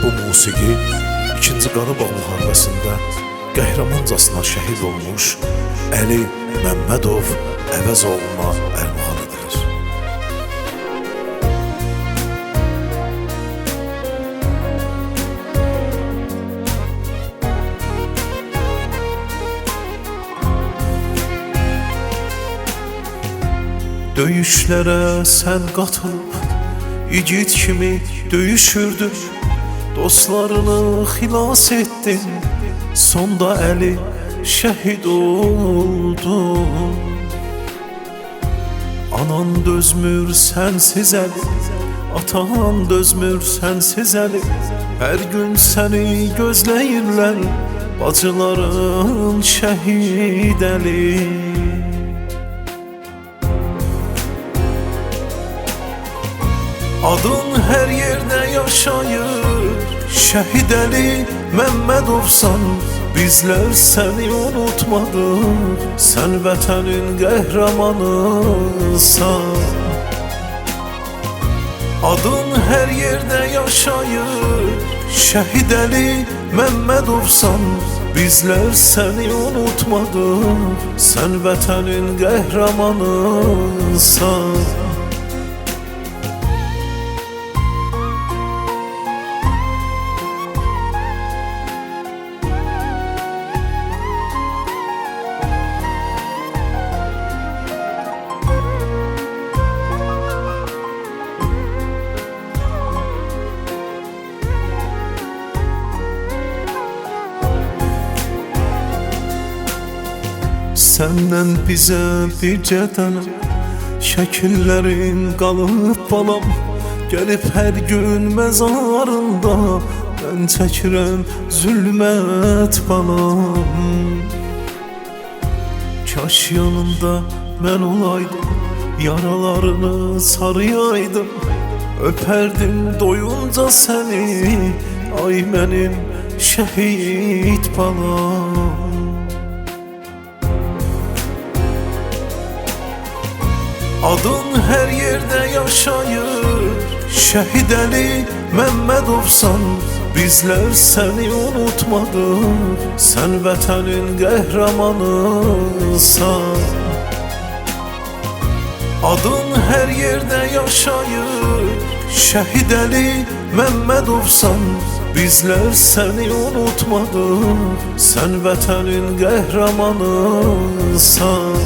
Bu musiqi 2-ci Qarabağ müharibəsində qəhrəmancasına şəhid olmuş Əli Məmmədov Əvəzoğluna ərmağan edilir. Döyüşlərə sən qatılıb igid kimi döyüşürdün, dostlarını xilas etdin, sonda Əli şəhid oldu. Anan dözmür sənsiz Əli, atan dözmür sənsiz Əli, hər gün səni gözləyirlər bacıların şəhid Əli. Adın hər yerdə yaşayır, şəhid Əli Məmmədovsan. Bizlər səni unutmadıq, sən vətənin qəhrəmanısan. Adın hər yerdə yaşayır, şəhid Əli Məmmədovsan. Bizlər səni unutmadıq, sən vətənin qəhrəmanısan. Səndən bizə bircə dənə şəkillərin qalıb balam, gəlib hər gün məzarında mən çəkirəm zülmət balam. Kaş yanında mən olaydım, yaralarını sarıyaydım, öpərdim doyunca səni, ay mənim şəhid balam. Adın hər yerdə yaşayır, şəhid Əli Məmmədovsan. Bizlər səni unutmadıq, sən vətənin qəhrəmanısan. Adın hər yerdə yaşayır, şəhid Əli Məmmədovsan. Bizlər səni unutmadıq, sən vətənin qəhrəmanısan.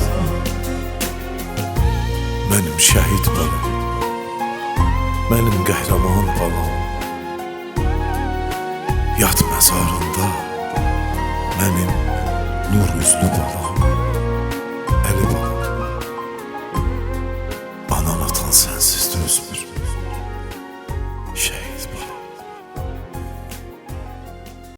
Mənim şəhid balam, mənim qəhrəman balam, yat məzarında mənim nur üzlü balam.